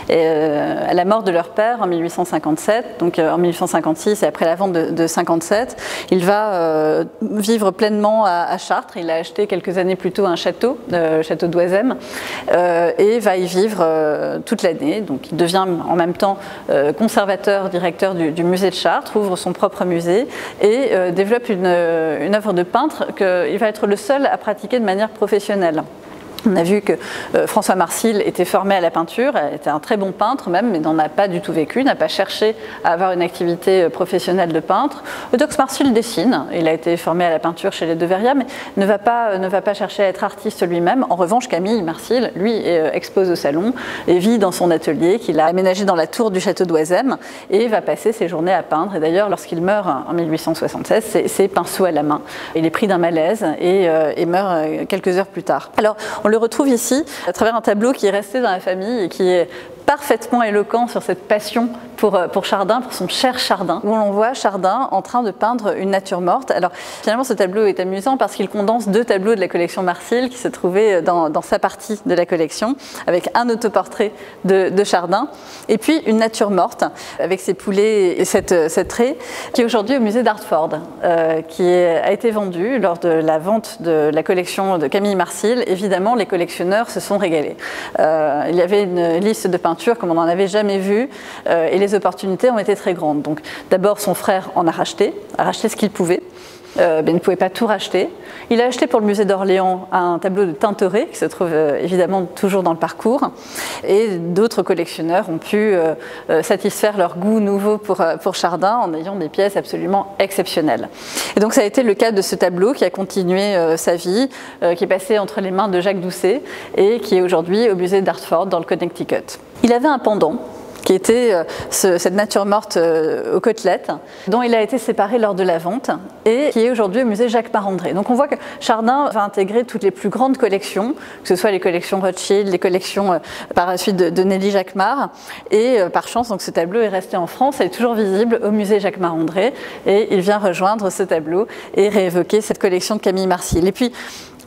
Et, à la mort de leur père en 1857, donc en 1856 et après la vente de 57, il va vivre pleinement à Chartres. Il a acheté quelques années plus tôt un château, le château d'Oisem, et va y vivre toute l'année. Donc il devient en même temps conservateur, directeur du musée de Chartres, ouvre son propre musée et développe une œuvre de peintre qu'il va être le seul à pratiquer de manière professionnelle. On a vu que François Marsil était formé à la peinture, était un très bon peintre même, mais n'en a pas du tout vécu, n'a pas cherché à avoir une activité professionnelle de peintre. Dox Marsil dessine, il a été formé à la peinture chez les De Veria, mais ne va pas chercher à être artiste lui-même. En revanche, Camille Marsil, lui, expose au salon et vit dans son atelier qu'il a aménagé dans la tour du château d'Oisem et va passer ses journées à peindre. Et d'ailleurs, lorsqu'il meurt en 1876, c'est pinceau à la main. Il est pris d'un malaise et meurt quelques heures plus tard. Alors, on le retrouve ici à travers un tableau qui est resté dans la famille et qui est parfaitement éloquent sur cette passion pour Chardin, pour son cher Chardin, où l'on voit Chardin en train de peindre une nature morte. Alors finalement ce tableau est amusant parce qu'il condense 2 tableaux de la collection Marsil qui se trouvaient dans sa partie de la collection, avec un autoportrait de Chardin et puis une nature morte avec ses poulets et cette raie qui est aujourd'hui au musée d'Hartford, qui a été vendue lors de la vente de la collection de Camille Marsil. Évidemment les collectionneurs se sont régalés. Il y avait une liste de peintures comme on n'en avait jamais vu, et les opportunités ont été très grandes. Donc d'abord son frère en a racheté ce qu'il pouvait. Mais il ne pouvait pas tout racheter. Il a acheté pour le musée d'Orléans un tableau de Tintoret qui se trouve évidemment toujours dans le parcours, et d'autres collectionneurs ont pu satisfaire leur goût nouveau pour Chardin en ayant des pièces absolument exceptionnelles. Et donc ça a été le cas de ce tableau qui a continué sa vie, qui est passé entre les mains de Jacques Doucet et qui est aujourd'hui au musée d'Hartford dans le Connecticut. Il avait un pendant qui était cette nature morte aux côtelettes, dont il a été séparé lors de la vente et qui est aujourd'hui au musée Jacquemart-André. Donc on voit que Chardin va intégrer toutes les plus grandes collections, que ce soit les collections Rothschild, les collections par la suite de Nelly Jacquemart, et par chance donc ce tableau est resté en France, il est toujours visible au musée Jacquemart-André, et il vient rejoindre ce tableau et réévoquer cette collection de Camille Marsil. Et puis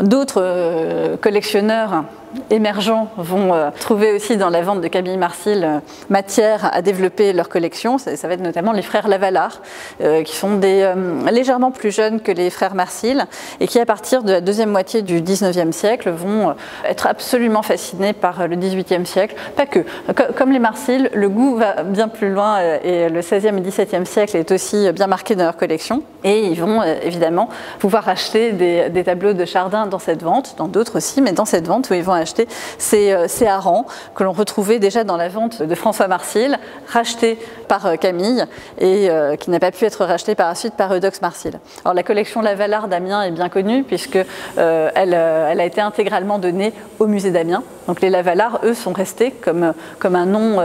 d'autres collectionneurs émergents vont trouver aussi dans la vente de Camille Marsil matière à développer leur collection. Ça va être notamment les frères Lavalard, qui sont légèrement plus jeunes que les frères Marsil et qui, à partir de la deuxième moitié du XIXe siècle, vont être absolument fascinés par le XVIIIe siècle. Pas que. Comme les Marsil, le goût va bien plus loin et le XVIe et XVIIe siècle est aussi bien marqué dans leur collection. Et ils vont évidemment pouvoir acheter des tableaux de Chardin dans cette vente, dans d'autres aussi, mais dans cette vente où ils vont acheter ces harengs que l'on retrouvait déjà dans la vente de François Marsil, racheté par Camille et qui n'a pas pu être racheté par la suite par Dox Marsil. Alors la collection Lavalard d'Amiens est bien connue puisque elle a été intégralement donnée au musée d'Amiens. Donc les Lavalard, eux, sont restés comme un nom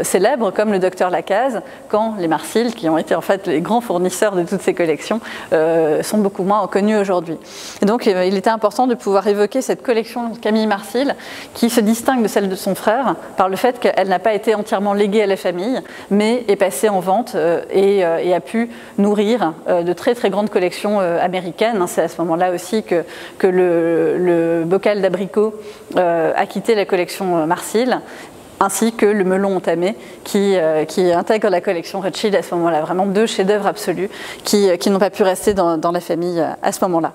célèbre, comme le docteur Lacaze, quand les Marsil, qui ont été en fait les grands fournisseurs de toutes ces collections, sont beaucoup moins connus aujourd'hui. Et donc il était important de pouvoir évoquer cette collection de Camille Marsil, qui se distingue de celle de son frère par le fait qu'elle n'a pas été entièrement léguée à la famille, mais est passée en vente et a pu nourrir de très très grandes collections américaines. C'est à ce moment-là aussi que le bocal d'abricot a quitté la collection Marsil, ainsi que le melon entamé qui intègre la collection Rothschild à ce moment-là. Vraiment deux chefs-d'œuvre absolus qui n'ont pas pu rester dans la famille à ce moment-là.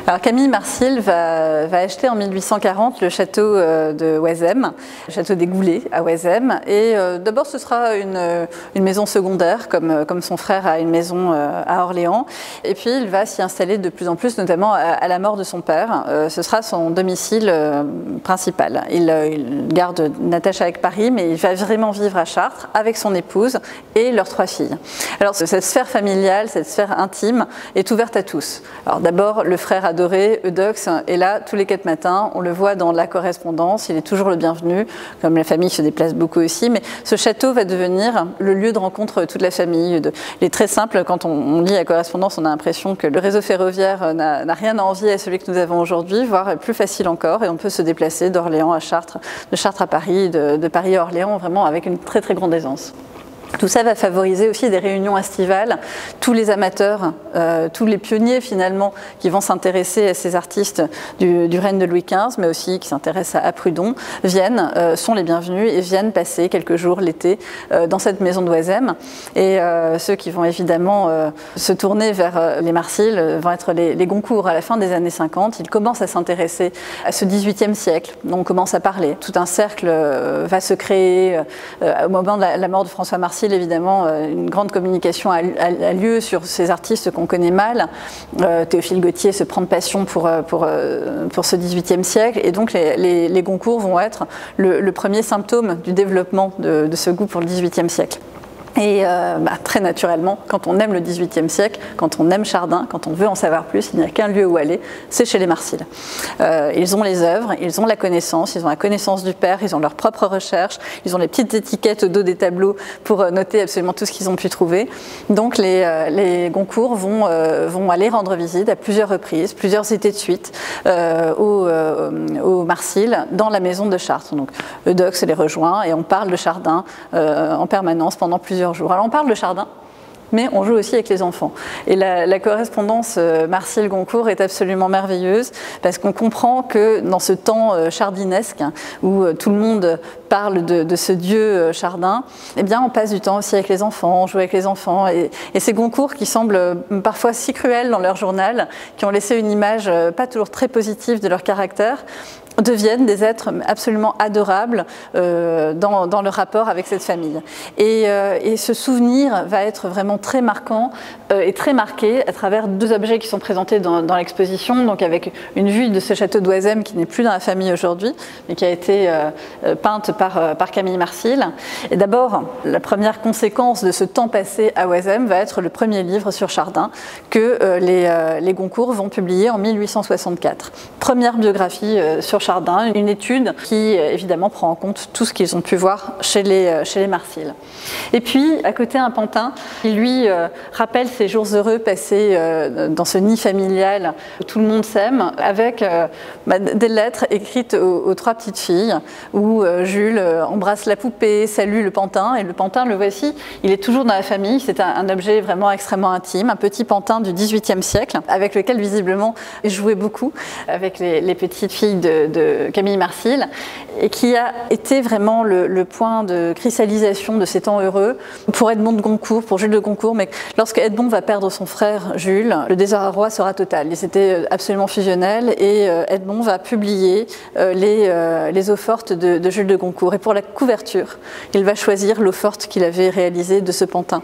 Alors Camille Marsil va acheter en 1840 le château de Oisem, le château des Goulets à Oisem. Et d'abord ce sera une maison secondaire, comme son frère a une maison à Orléans. Et puis il va s'y installer de plus en plus, notamment à la mort de son père. Ce sera son domicile principal. Il garde une attache avec Paris, mais il va vraiment vivre à Chartres avec son épouse et leurs 3 filles. Alors cette sphère familiale, cette sphère intime est ouverte à tous. Alors d'abord le frère adoré, Eudoxe, est là tous les 4 matins, on le voit dans la correspondance, il est toujours le bienvenu, comme la famille se déplace beaucoup aussi, mais ce château va devenir le lieu de rencontre de toute la famille. Il est très simple, quand on lit la correspondance, on a l'impression que le réseau ferroviaire n'a rien à envier à celui que nous avons aujourd'hui, voire est plus facile encore, et on peut se déplacer d'Orléans à Chartres, de Chartres à Paris, de Paris à Orléans, vraiment avec une très très grande aisance. Tout ça va favoriser aussi des réunions estivales. Tous les amateurs, tous les pionniers finalement qui vont s'intéresser à ces artistes du règne de Louis XV, mais aussi qui s'intéressent à Prudhon, sont les bienvenus et viennent passer quelques jours l'été dans cette maison d'Oisem. Et ceux qui vont évidemment se tourner vers les Marsil vont être les Goncourt à la fin des années 50. Ils commencent à s'intéresser à ce XVIIIe siècle, dont on commence à parler. Tout un cercle va se créer au moment de la mort de François Marsil. Évidemment, une grande communication a lieu sur ces artistes qu'on connaît mal. Théophile Gautier se prend de passion pour ce XVIIIe siècle, et donc les Goncourt vont être le premier symptôme du développement de ce goût pour le XVIIIe siècle. Et très naturellement, quand on aime le XVIIIe siècle, quand on aime Chardin, quand on veut en savoir plus, il n'y a qu'un lieu où aller, c'est chez les Marsil. Ils ont les œuvres, ils ont la connaissance du père, ils ont leurs propres recherches, ils ont les petites étiquettes au dos des tableaux pour noter absolument tout ce qu'ils ont pu trouver. Donc les Goncourt vont aller rendre visite à plusieurs reprises, plusieurs étés de suite, aux Marsil dans la maison de Chartres. Donc Eudoxe les rejoint et on parle de Chardin en permanence pendant plusieurs jours. Alors on parle de Chardin, mais on joue aussi avec les enfants. Et la correspondance Marsil-Goncourt est absolument merveilleuse, parce qu'on comprend que dans ce temps chardinesque, où tout le monde parle de ce dieu Chardin, eh bien on passe du temps aussi avec les enfants, on joue avec les enfants. Et ces Goncourt qui semblent parfois si cruels dans leur journal, qui ont laissé une image pas toujours très positive de leur caractère, deviennent des êtres absolument adorables dans leur rapport avec cette famille. Et ce souvenir va être vraiment très marquant et très marqué à travers 2 objets qui sont présentés dans l'exposition, donc avec une vue de ce château d'Oisem qui n'est plus dans la famille aujourd'hui, mais qui a été peinte par Camille Marsil. Et d'abord, la première conséquence de ce temps passé à Oisem va être le premier livre sur Chardin que les Goncourt vont publier en 1864. Première biographie sur Chardin, une étude qui évidemment prend en compte tout ce qu'ils ont pu voir chez les Marsil. Et puis à côté un pantin qui lui rappelle ces jours heureux passés dans ce nid familial où tout le monde s'aime, avec des lettres écrites aux 3 petites filles où Jules embrasse la poupée, salue le pantin, et le pantin, le voici, il est toujours dans la famille. C'est un objet vraiment extrêmement intime, un petit pantin du XVIIIe siècle avec lequel visiblement il jouait beaucoup avec les petites filles de Camille Marsil, et qui a été vraiment le point de cristallisation de ces temps heureux pour Edmond de Goncourt, pour Jules de Goncourt. Mais lorsque Edmond va perdre son frère Jules, le désarroi sera total. Ils étaient absolument fusionnels, et Edmond va publier les eaux-fortes de Jules de Goncourt. Et pour la couverture, il va choisir l'eau-forte qu'il avait réalisée de ce pantin.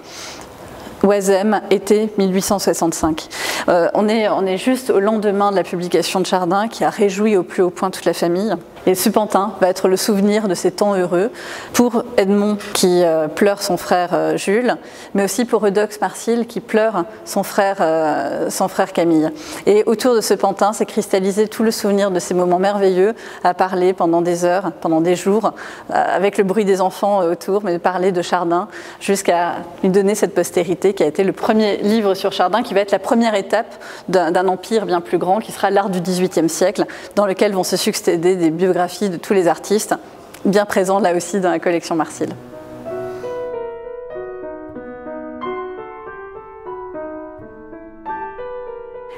Oisem, été 1865. On est juste au lendemain de la publication de Chardin, qui a réjoui au plus haut point toute la famille. Et ce pantin va être le souvenir de ces temps heureux pour Edmond qui pleure son frère Jules, mais aussi pour Eudoxe Marsile qui pleure son frère Camille. Et autour de ce pantin s'est cristallisé tout le souvenir de ces moments merveilleux à parler pendant des heures, pendant des jours, avec le bruit des enfants autour, mais parler de Chardin jusqu'à lui donner cette postérité qui a été le premier livre sur Chardin, qui va être la première étape d'un empire bien plus grand qui sera l'art du XVIIIe siècle, dans lequel vont se succéder des biographies de tous les artistes, bien présents là aussi dans la collection Marsil.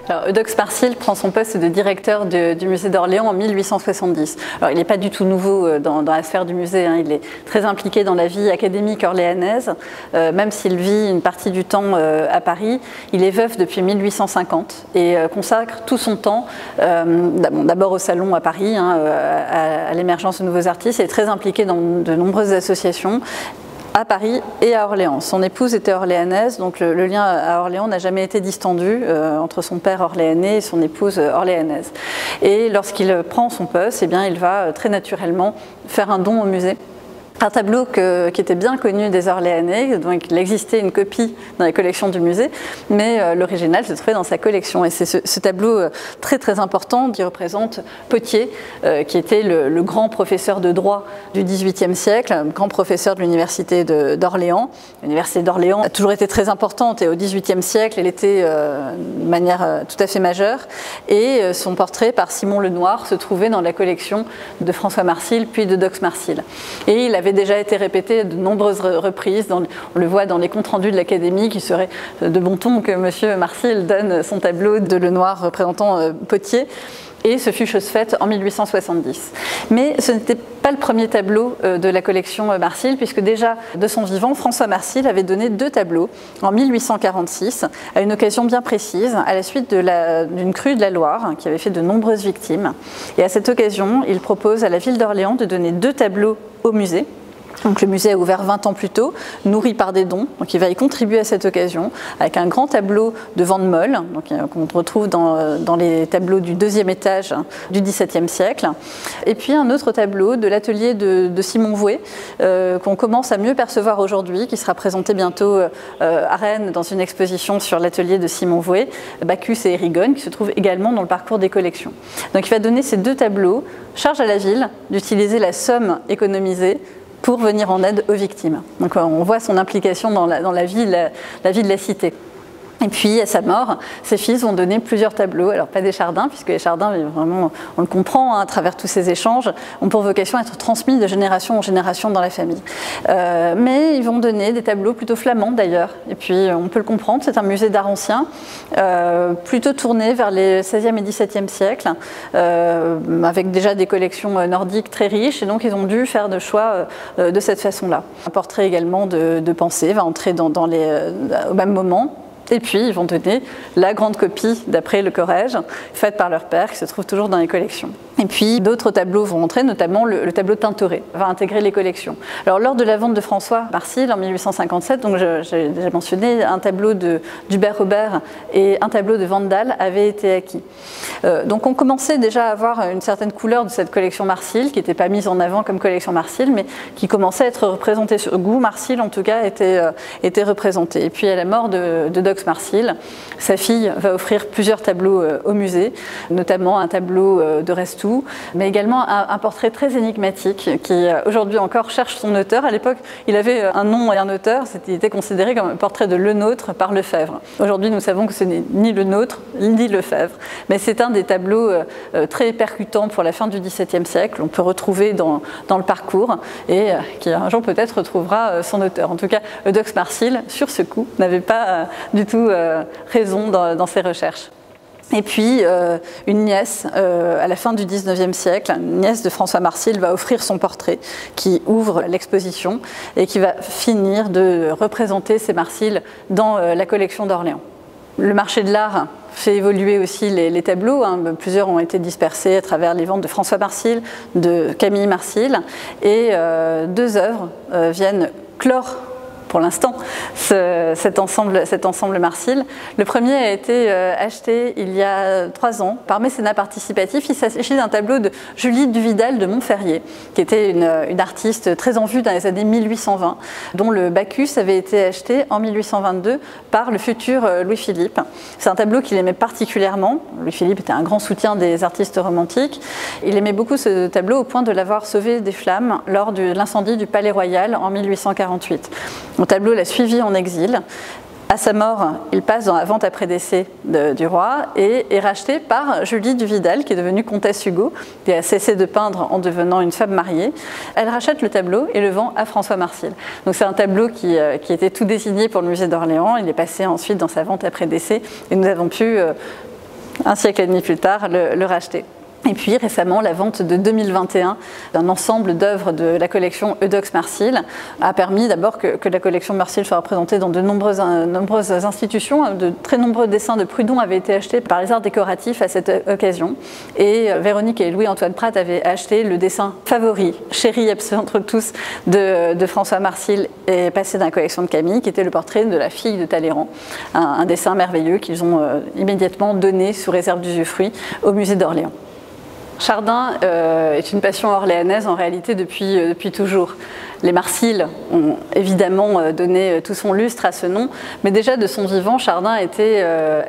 Alors, Eudoxe Marsile prend son poste de directeur du musée d'Orléans en 1870. Alors, il n'est pas du tout nouveau dans la sphère du musée, hein. Il est très impliqué dans la vie académique orléanaise, même s'il vit une partie du temps à Paris. Il est veuf depuis 1850 et consacre tout son temps, d'abord au Salon à Paris, hein, à l'émergence de nouveaux artistes. Il est très impliqué dans de nombreuses associations à Paris et à Orléans. Son épouse était orléanaise, donc le lien à Orléans n'a jamais été distendu entre son père orléanais et son épouse orléanaise. Et lorsqu'il prend son poste, eh bien, il va très naturellement faire un don au musée. Un tableau qui était bien connu des Orléanais, donc il existait une copie dans les collections du musée, mais l'original se trouvait dans sa collection. Et c'est ce tableau très très important qui représente Potier, qui était le grand professeur de droit du XVIIIe siècle, grand professeur de l'université d'Orléans. L'université d'Orléans a toujours été très importante et au XVIIIe siècle, elle était de manière tout à fait majeure. Et son portrait par Simon Lenoir se trouvait dans la collection de François Marsile puis d'Eudoxe Marsile. Et il avait déjà été répété de nombreuses reprises, on le voit dans les comptes rendus de l'Académie, qu'il serait de bon ton que M. Marsile donne son tableau de Lenoir représentant Potier. Et ce fut chose faite en 1870. Mais ce n'était pas le premier tableau de la collection Marsile, puisque déjà de son vivant, François Marsile avait donné 2 tableaux en 1846, à une occasion bien précise, à la suite d'une crue de la Loire, qui avait fait de nombreuses victimes. Et à cette occasion, il propose à la ville d'Orléans de donner 2 tableaux au musée. Donc le musée a ouvert 20 ans plus tôt, nourri par des dons, donc il va y contribuer à cette occasion, avec un grand tableau de Van de Molle, qu'on retrouve dans les tableaux du 2e étage du XVIIe siècle, et puis un autre tableau de l'atelier de Simon Vouet, qu'on commence à mieux percevoir aujourd'hui, qui sera présenté bientôt à Rennes dans une exposition sur l'atelier de Simon Vouet, Bacchus et Érigone, qui se trouve également dans le parcours des collections. Donc il va donner ces 2 tableaux, charge à la ville d'utiliser la somme économisée pour venir en aide aux victimes. Donc on voit son implication dans la vie de la cité. Et puis, à sa mort, ses fils vont donner plusieurs tableaux, alors pas des Chardin, puisque les Chardin, vraiment, on le comprend à travers tous ces échanges, ont pour vocation à être transmis de génération en génération dans la famille. Mais ils vont donner des tableaux plutôt flamands d'ailleurs, et puis on peut le comprendre, c'est un musée d'art ancien, plutôt tourné vers les 16e et 17e siècles, avec déjà des collections nordiques très riches, et donc ils ont dû faire de choix de cette façon-là. Un portrait également de pensée va entrer au même moment. Et puis, ils vont donner la grande copie d'après Le Corrège, faite par leur père, qui se trouve toujours dans les collections. Et puis, d'autres tableaux vont entrer, notamment le tableau de Tintoret, va intégrer les collections. Alors, lors de la vente de François Marsile en 1857, donc j'ai déjà mentionné, un tableau d'Hubert Robert et un tableau de Vandal avaient été acquis. Donc, on commençait déjà à avoir une certaine couleur de cette collection Marsile, qui n'était pas mise en avant comme collection Marsile, mais qui commençait à être représentée, goût Marsile en tout cas, était représentée. Et puis, à la mort d'Eudoxe Marsile, sa fille va offrir plusieurs tableaux au musée, notamment un tableau de Restou, mais également un portrait très énigmatique qui aujourd'hui encore cherche son auteur. À l'époque, il avait un nom et un auteur, il était considéré comme un portrait de Lenôtre par Lefebvre. Aujourd'hui, nous savons que ce n'est ni Lenôtre ni Lefebvre, mais c'est un des tableaux très percutants pour la fin du XVIIe siècle. On peut retrouver dans le parcours et qui un jour peut-être retrouvera son auteur. En tout cas, Eudoxe Marsile, sur ce coup, n'avait pas du tout raison dans ses recherches. Et puis, une nièce, à la fin du XIXe siècle, une nièce de François Marsile va offrir son portrait qui ouvre l'exposition et qui va finir de représenter ces Marsile dans la collection d'Orléans. Le marché de l'art fait évoluer aussi les tableaux. Plusieurs ont été dispersés à travers les ventes de François Marsile, de Camille Marsile, et 2 œuvres viennent clore pour l'instant, cet ensemble Marsil. Le premier a été acheté il y a 3 ans par mécénat participatif. Il s'agit d'un tableau de Julie Duvidal de Montferrier, qui était une artiste très en vue dans les années 1820, dont le Bacchus avait été acheté en 1822 par le futur Louis-Philippe. C'est un tableau qu'il aimait particulièrement. Louis-Philippe était un grand soutien des artistes romantiques. Il aimait beaucoup ce tableau au point de l'avoir sauvé des flammes lors de l'incendie du Palais Royal en 1848. Le tableau l'a suivi en exil. À sa mort, il passe dans la vente après décès du roi et est racheté par Julie Duvidal, qui est devenue comtesse Hugo, qui a cessé de peindre en devenant une femme mariée. Elle rachète le tableau et le vend à François Marsil. Donc c'est un tableau qui était tout désigné pour le musée d'Orléans. Il est passé ensuite dans sa vente après décès et nous avons pu, un siècle et demi plus tard, le racheter. Et puis récemment, la vente de 2021 d'un ensemble d'œuvres de la collection Eudox Marsil a permis d'abord que la collection Marsil soit représentée dans de nombreuses institutions. De très nombreux dessins de Prudhon avaient été achetés par les arts décoratifs à cette occasion. Et Véronique et Louis-Antoine Prat avaient acheté le dessin favori, chéri entre tous, de François Marsil et passé dans la collection de Camille, qui était le portrait de la fille de Talleyrand. Un dessin merveilleux qu'ils ont immédiatement donné sous réserve d'usufruit au musée d'Orléans. Chardin est une passion orléanaise en réalité depuis toujours. Les Marsil ont évidemment donné tout son lustre à ce nom, mais déjà de son vivant, Chardin était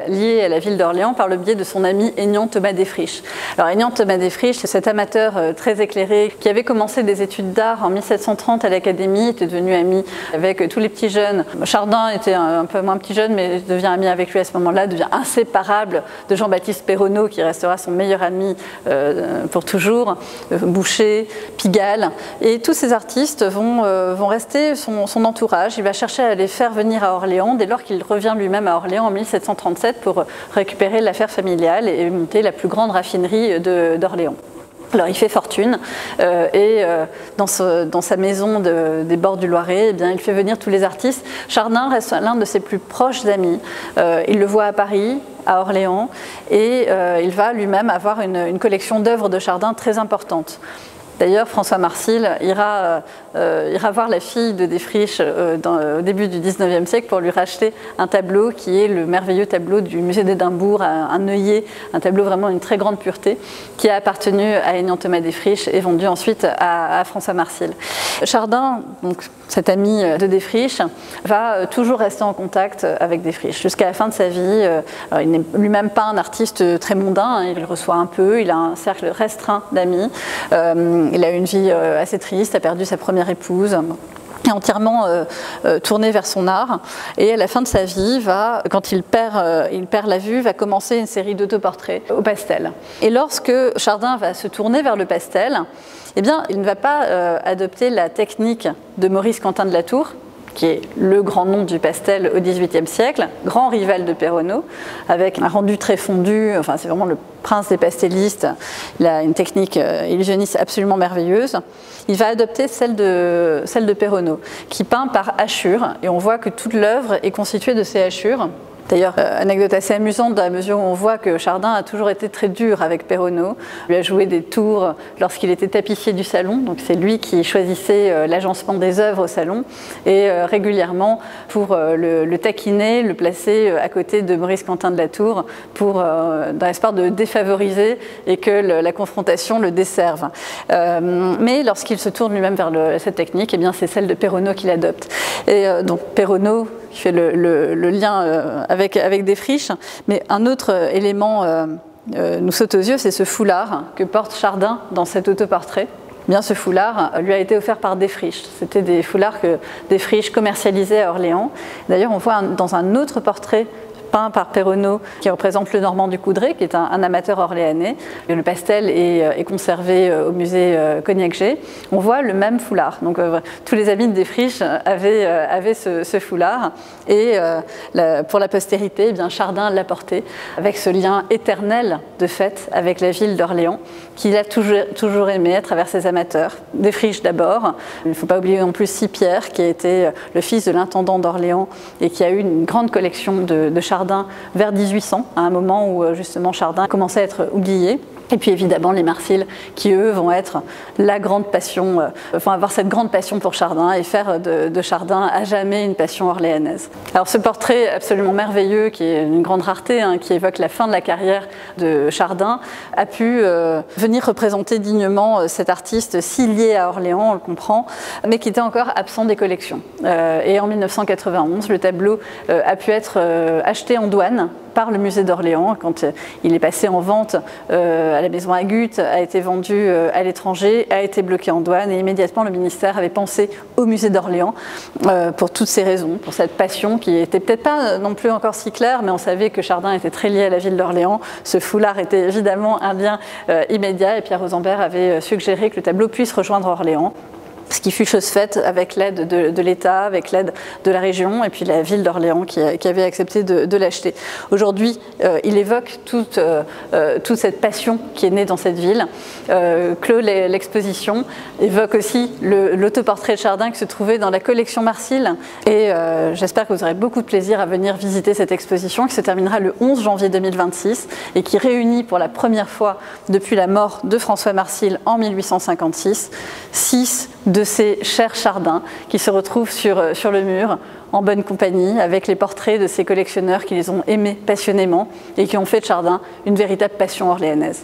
lié à la ville d'Orléans par le biais de son ami Aignan Thomas Desfriches. Alors Aignan Thomas Desfriches, c'est cet amateur très éclairé qui avait commencé des études d'art en 1730 à l'Académie, était devenu ami avec tous les petits jeunes. Chardin était un peu moins petit jeune, mais devient ami avec lui à ce moment-là, devient inséparable de Jean-Baptiste Perronneau, qui restera son meilleur ami pour toujours, Boucher, Pigalle, et tous ces artistes vont rester son entourage. Il va chercher à les faire venir à Orléans dès lors qu'il revient lui-même à Orléans en 1737 pour récupérer l'affaire familiale et monter la plus grande raffinerie d'Orléans. Alors il fait fortune et dans sa maison des bords du Loiret, eh bien, il fait venir tous les artistes. Chardin reste l'un de ses plus proches amis. Il le voit à Paris, à Orléans, et il va lui-même avoir une collection d'œuvres de Chardin très importante. D'ailleurs, François Marsil ira voir la fille de Desfriches au début du XIXe siècle pour lui racheter un tableau qui est le merveilleux tableau du musée d'Édimbourg, un œillet, un tableau vraiment d'une très grande pureté, qui a appartenu à Aignan Thomas Desfriches et vendu ensuite à François Marsil. Chardin, donc cet ami de Desfriches, va toujours rester en contact avec Desfriches jusqu'à la fin de sa vie. Alors, il n'est lui-même pas un artiste très mondain, hein, il reçoit un peu, il a un cercle restreint d'amis. Il a eu une vie assez triste, a perdu sa première épouse, est entièrement tourné vers son art, et à la fin de sa vie, quand il perd la vue, va commencer une série d'autoportraits au pastel. Et lorsque Chardin va se tourner vers le pastel, eh bien, il ne va pas adopter la technique de Maurice Quentin de la Tour, qui est le grand nom du pastel au XVIIIe siècle, grand rival de Perronneau, avec un rendu très fondu, enfin c'est vraiment le prince des pastellistes, il a une technique illusionniste absolument merveilleuse. Il va adopter celle de Perronneau, qui peint par hachures, et on voit que toute l'œuvre est constituée de ces hachures. D'ailleurs, anecdote assez amusante dans la mesure où on voit que Chardin a toujours été très dur avec Perronneau. Il lui a joué des tours lorsqu'il était tapissier du salon, donc c'est lui qui choisissait l'agencement des œuvres au salon, et régulièrement, pour le taquiner, le placer à côté de Maurice Quentin de la Tour, dans l'espoir de défavoriser et que la confrontation le desserve. Mais lorsqu'il se tourne lui-même vers cette technique, eh bien c'est celle de Perronneau qu'il adopte. Et donc Perronneau qui fait le lien avec Desfriches, mais un autre élément nous saute aux yeux, c'est ce foulard que porte Chardin dans cet autoportrait. Bien, ce foulard lui a été offert par Desfriches. C'était des foulards que Desfriches commercialisait à Orléans. D'ailleurs, on voit dans un autre portrait peint par Perronneau, qui représente le Normand du Coudray, qui est un amateur orléanais. Le pastel est conservé au musée Cognac-G. On voit le même foulard. Donc tous les amis de Desfriches avaient ce foulard. Et pour la postérité, eh bien, Chardin l'a porté avec ce lien éternel de fait avec la ville d'Orléans, qu'il a toujours aimé à travers ses amateurs. Desfriches d'abord. Il ne faut pas oublier non plus Sipierre, qui a été le fils de l'intendant d'Orléans et qui a eu une grande collection de Chardin vers 1800, à un moment où justement Chardin commençait à être oublié. Et puis évidemment les Marsil qui eux vont être la grande passion, vont avoir cette grande passion pour Chardin et faire de Chardin à jamais une passion orléanaise. Alors ce portrait absolument merveilleux qui est une grande rareté, qui évoque la fin de la carrière de Chardin, a pu venir représenter dignement cet artiste si lié à Orléans, on le comprend, mais qui était encore absent des collections. Et en 1991, le tableau a pu être acheté en douane par le musée d'Orléans quand il est passé en vente à la maison Agut, a été vendu à l'étranger, a été bloqué en douane et immédiatement le ministère avait pensé au musée d'Orléans pour toutes ces raisons, pour cette passion qui était peut-être pas non plus encore si claire, mais on savait que Chardin était très lié à la ville d'Orléans. Ce foulard était évidemment un lien immédiat et Pierre Rosenberg avait suggéré que le tableau puisse rejoindre Orléans. Ce qui fut chose faite avec l'aide de l'État, avec l'aide de la région et puis la ville d'Orléans qui avait accepté de l'acheter. Aujourd'hui, il évoque toute cette passion qui est née dans cette ville, clôt l'exposition, évoque aussi l'autoportrait de Chardin qui se trouvait dans la collection Marsil et j'espère que vous aurez beaucoup de plaisir à venir visiter cette exposition qui se terminera le 11 janvier 2026 et qui réunit pour la première fois depuis la mort de François Marsil en 1856, 6 de ces chers Chardins qui se retrouvent sur le mur en bonne compagnie avec les portraits de ces collectionneurs qui les ont aimés passionnément et qui ont fait de Chardin une véritable passion orléanaise.